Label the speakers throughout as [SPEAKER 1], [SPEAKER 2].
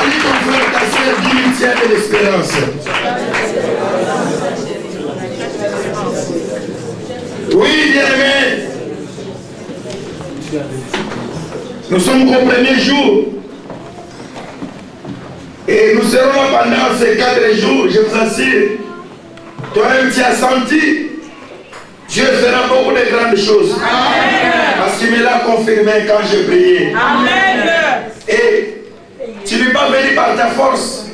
[SPEAKER 1] Salut ton frère, ta soeur, dis-lui, tiens de l'espérance. Oui, bien-aimé. Nous sommes au premier jour. Et nous serons là pendant ces 4 jours, je vous assure. Toi-même, tu as senti. Dieu fera beaucoup de grandes choses. Amen. Parce qu'il me l'a confirmé quand j'ai prié. Amen. Et tu n'es pas venu par ta force.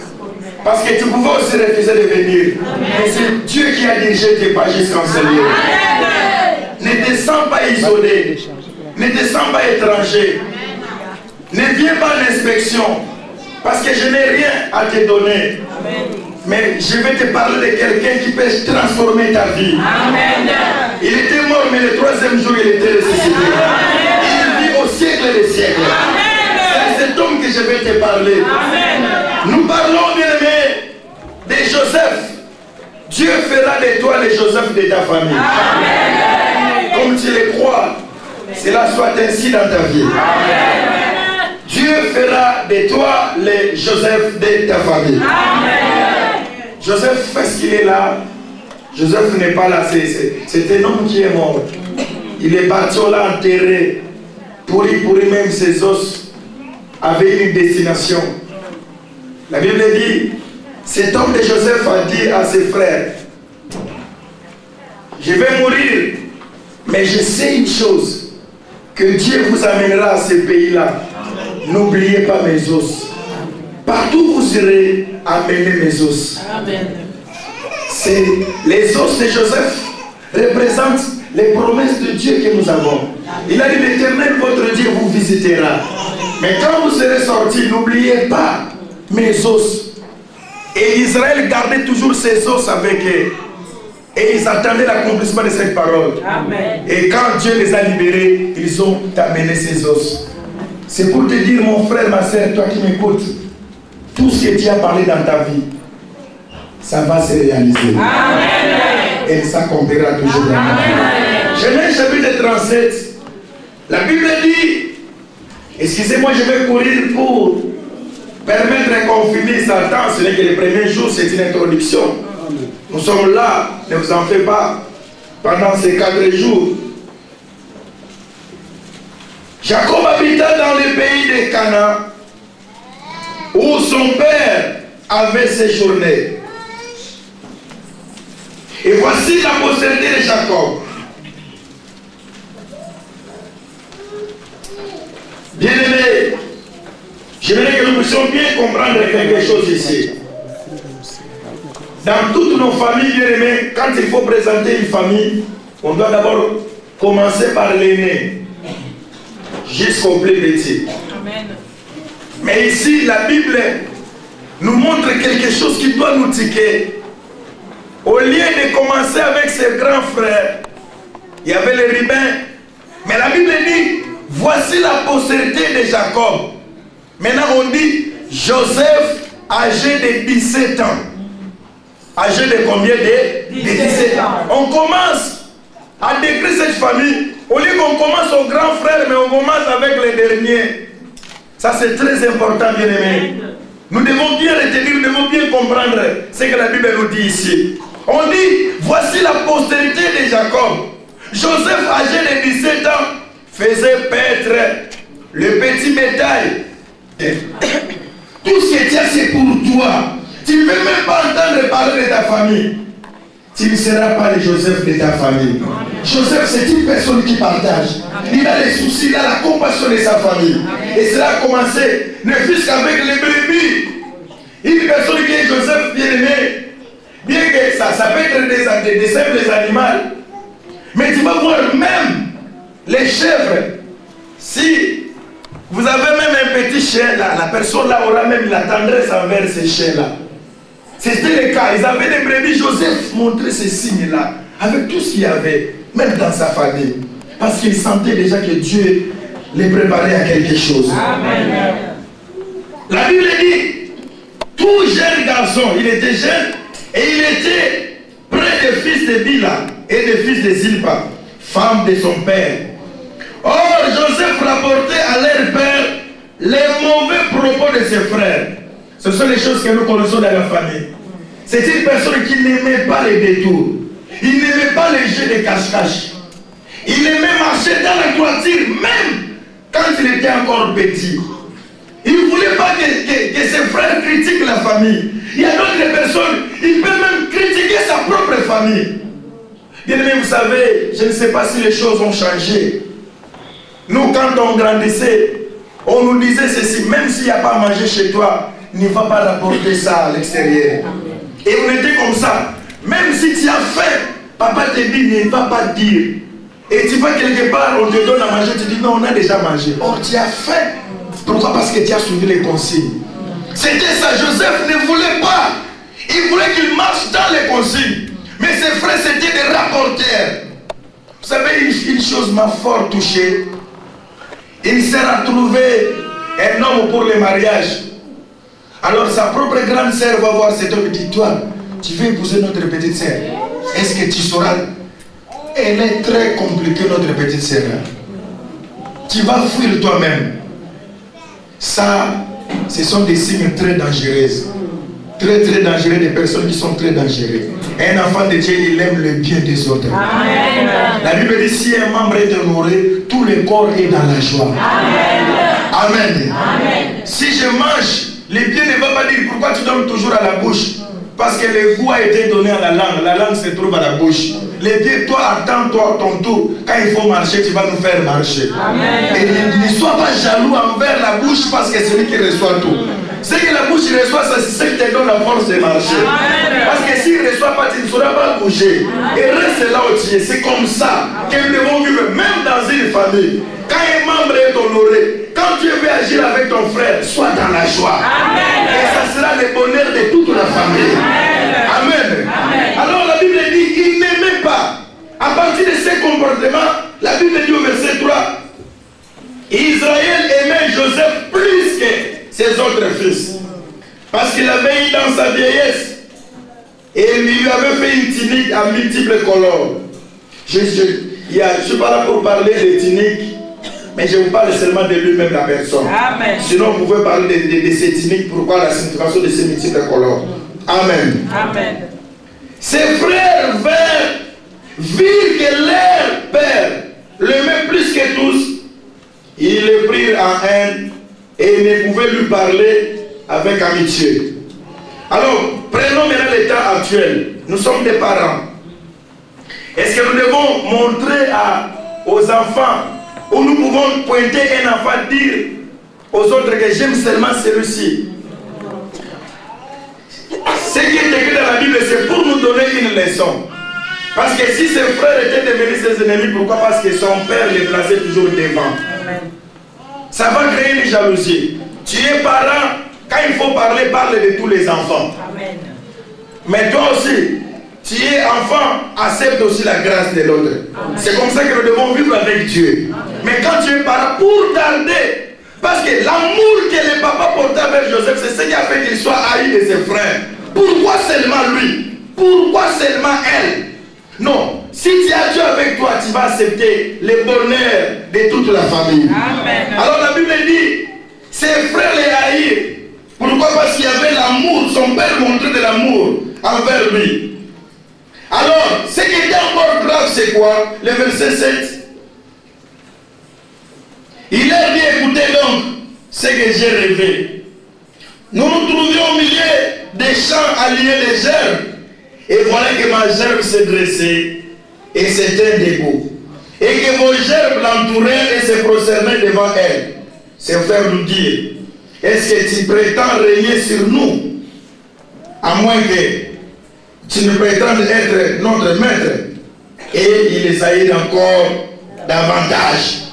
[SPEAKER 1] Parce que tu pouvais aussi refuser de venir. Amen. Mais c'est Dieu qui a dirigé tes pas jusqu'en ce lieu. Ne te sens pas isolé. Ne te sens pas étranger. Ne viens pas à l'inspection. Parce que je n'ai rien à te donner. Amen. Mais je vais te parler de quelqu'un qui peut transformer ta vie. Amen. Il était mort, mais le 3e jour, il était ressuscité. Amen. Il vit au siècle des siècles. C'est cet homme que je vais te parler. Amen. Nous parlons, bien-aimé, de Joseph. Dieu fera de toi le Joseph de ta famille. Amen. Comme tu le crois, cela soit ainsi dans ta vie. Amen. Dieu fera de toi le Joseph de ta famille. Amen. Joseph, parce qu'il est là, Joseph n'est pas là, c'est un homme qui est mort. Il est parti là enterré, pourri même ses os, avec une destination. La Bible dit, cet homme de Joseph a dit à ses frères, je vais mourir, mais je sais une chose, que Dieu vous amènera à ce pays-là. N'oubliez pas mes os. Partout où vous irez, amenez mes os. Amen. Les os de Joseph représentent les promesses de Dieu que nous avons. Il a dit, l'Éternel, votre Dieu, vous visitera. Mais quand vous serez sortis, n'oubliez pas mes os. Et Israël gardait toujours ses os avec eux. Et ils attendaient l'accomplissement de cette parole. Amen. Et quand Dieu les a libérés, ils ont amené ses os. C'est pour te dire, mon frère, ma soeur, toi qui m'écoutes, tout ce que tu as parlé dans ta vie, ça va se réaliser. Amen. Et ça s'accomplira toujours dans ta vie. Genèse chapitre 37. La Bible dit, excusez-moi, je vais courir pour permettre de confirmer Satan. Ce n'est que le premier jour, c'est une introduction. Nous sommes là, ne vous en faites pas, pendant ces 4 jours. Jacob habita dans le pays de Canaan, où son père avait séjourné. Et voici la postérité de Jacob. Bien-aimés, j'aimerais que nous puissions bien comprendre quelque chose ici. Dans toutes nos familles, bien-aimés, quand il faut présenter une famille, on doit d'abord commencer par l'aîné, jusqu'au plus petit. Amen. Mais ici, la Bible nous montre quelque chose qui doit nous tiquer. Au lieu de commencer avec ses grands frères, il y avait les rubins. Mais la Bible dit, voici la postérité de Jacob. Maintenant on dit, Joseph, âgé de 17 ans. Âgé de combien de 17 ans. On commence à décrire cette famille. Au lieu qu'on commence au grand frère, mais on commence avec les derniers. Ça c'est très important, bien aimé. Nous devons bien retenir, nous devons bien comprendre ce que la Bible nous dit ici. On dit, voici la postérité de Jacob. Joseph, âgé de 17 ans, faisait paître le petit bétail. Tout ce que tu as, c'est pour toi. Tu ne veux même pas entendre parler de ta famille. Tu ne seras pas le Joseph de ta famille. Joseph, c'est une personne qui partage. Il a les soucis, il a la compassion de sa famille. Et cela a commencé, ne fût-ce qu'avec les brebis. Une personne qui est Joseph bien aimé, bien que ça peut être des simples animaux, mais tu vas voir même les chèvres. Si vous avez même un petit chien là, la personne là aura même la tendresse envers ces chiens là. C'était le cas, ils avaient des brebis. Joseph montrait ces signes là, avec tout ce qu'il y avait, même dans sa famille. Parce qu'il sentait déjà que Dieu les préparait à quelque chose. Amen. La Bible dit, tout jeune garçon, il était jeune, et il était près des fils de Bila et des fils de Zilpa, femme de son père. Or, Joseph rapportait à leur père les mauvais propos de ses frères. Ce sont les choses que nous connaissons dans la famille. C'est une personne qui n'aimait pas les détours. Il n'aimait pas les jeux de cache-cache. Il aimait marcher dans la toiture, même quand il était encore petit. Il ne voulait pas que ses frères critiquent la famille. Il y a d'autres personnes, il peut même critiquer sa propre famille. Bien-aimés, vous savez, je ne sais pas si les choses ont changé. Nous, quand on grandissait, on nous disait ceci, même s'il n'y a pas à manger chez toi, ne va pas rapporter ça à l'extérieur. Et on était comme ça. Même si tu as faim, papa te dit, ne va pas dire. Et tu vas quelque part, on te donne à manger, tu dis, non, on a déjà mangé. Or, tu as faim. Pourquoi? Parce que tu as suivi les consignes. C'était ça, Joseph ne voulait pas. Il voulait qu'il marche dans les consignes. Mais ses frères, c'était des rapporteurs. Vous savez, une chose m'a fort touché. Il s'est retrouvé un homme pour le mariage. Alors sa propre grande sœur va voir cet homme et dit, toi, tu veux épouser notre petite sœur. Est-ce que tu sauras? Elle est très compliquée, notre petite sœur. Tu vas fuir toi-même. Ça, ce sont des signes très dangereux. Très très dangereux, des personnes qui sont très dangereuses. Un enfant de Dieu, il aime le bien des autres. Amen. La Bible dit, si un membre est honoré, tout le corps est dans la joie. Amen. Amen. Amen. Si je mange, le bien ne va pas dire pourquoi tu donnes toujours à la bouche. Parce que le goût a été donné à la langue se trouve à la bouche. Le bien, toi, attends-toi ton tour. Quand il faut marcher, tu vas nous faire marcher. Amen. Et ne sois pas jaloux envers la bouche parce que c'est lui qui reçoit tout. Ce que la bouche reçoit, c'est ce qui te donne la force de marcher. Amen. Parce que s'il ne reçoit pas, tu ne sauras pas bouger. Amen. Et reste là où tu es. C'est comme ça que nous devons vivre, même dans une famille. Quand un membre est honoré, quand tu veux agir avec ton frère, sois dans la joie. Amen. Et ça sera le bonheur de toute la famille. Amen. Amen. Alors la Bible dit, il n'aimait pas. À partir de ces comportements, la Bible dit au verset 3, Israël aimait Joseph plus que ses autres fils. Parce qu'il avait eu dans sa vieillesse. Et il lui avait fait une tunique à multiples couleurs. Je ne suis pas là pour parler de tuniques. Mais je vous parle seulement de lui-même, la personne. Amen. Sinon, vous pouvez parler de ces tuniques. Pourquoi la signification de ces multiples couleurs? Amen. Amen. Ses frères virent que leur père l'aimait plus que tous. Ils le prirent en haine et ne pouvaient lui parler avec amitié. Alors, prenons maintenant l'état actuel. Nous sommes des parents. Est-ce que nous devons montrer aux enfants, où nous pouvons pointer un enfant, dire aux autres que j'aime seulement celui-ci? Ce qui est écrit dans la Bible, c'est pour nous donner une leçon. Parce que si ses frères étaient devenus ses ennemis, pourquoi? Parce que son père les plaçait toujours devant. Amen. Ça va créer une jalousie. Tu es parent, quand il faut parler, parle de tous les enfants. Amen. Mais toi aussi, tu es enfant, accepte aussi la grâce de l'autre. C'est comme ça que nous devons vivre avec Dieu. Amen. Mais quand tu es parent, pour garder, parce que l'amour que le papa portait avec Joseph, c'est ce qui a fait qu'il soit haï de ses frères. Pourquoi seulement lui? Pourquoi seulement elle? Non, si tu as Dieu avec toi, tu vas accepter le bonheur de toute la famille. Amen. Alors la Bible dit, ses frères les haïrent. Pourquoi? Parce qu'il y avait l'amour, son père montrait de l'amour envers lui. Alors, ce qui était encore grave, c'est quoi? Le verset 7. Il leur dit, écoutez donc ce que j'ai rêvé. Nous nous trouvions au milieu des champs alliés des gerbes. Et voilà que ma gerbe s'est dressée et s'était debout. Et que vos gerbes l'entouraient et se prosternaient devant elle. Ses frères nous disent, est-ce que tu prétends régner sur nous? À moins que tu ne prétendes être notre maître. Et il les haït encore davantage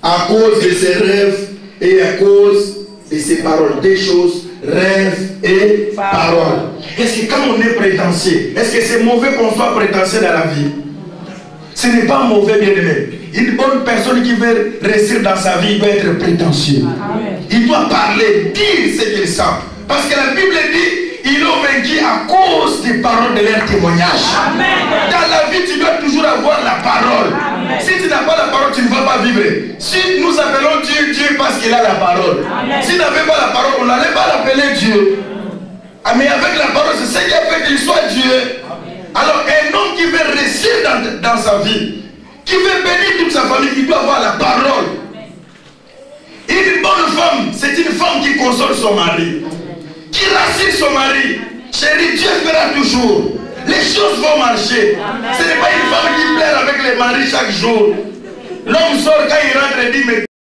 [SPEAKER 1] à cause de ses rêves et à cause de ses paroles. Des choses, rêves et paroles. Est-ce que quand on est prétentieux, est-ce que c'est mauvais qu'on soit prétentieux dans la vie? Ce n'est pas mauvais, bien aimé. Une bonne personne qui veut réussir dans sa vie doit être prétentieux. Amen. Il doit parler, dire ce qu'il sent. Parce que la Bible dit, ils l'ont vaincu à cause des paroles de leur témoignage. Amen. Dans la vie, tu dois toujours avoir la parole. Amen. Si tu n'as pas la parole, tu ne vas pas vivre. Si nous appelons Dieu, Dieu parce qu'il a la parole. S'il n'avait pas la parole, on n'allait pas l'appeler Dieu. Ah, mais avec la parole, c'est ce qui a fait qu'il soit Dieu. Alors, un homme qui veut réussir dans sa vie, qui veut bénir toute sa famille, il doit avoir la parole. Une bonne femme, c'est une femme qui console son mari, qui rassure son mari. Chérie, Dieu fera toujours. Les choses vont marcher. Ce n'est pas une femme qui plaire avec les maris chaque jour. L'homme sort quand il rentre et dit, mais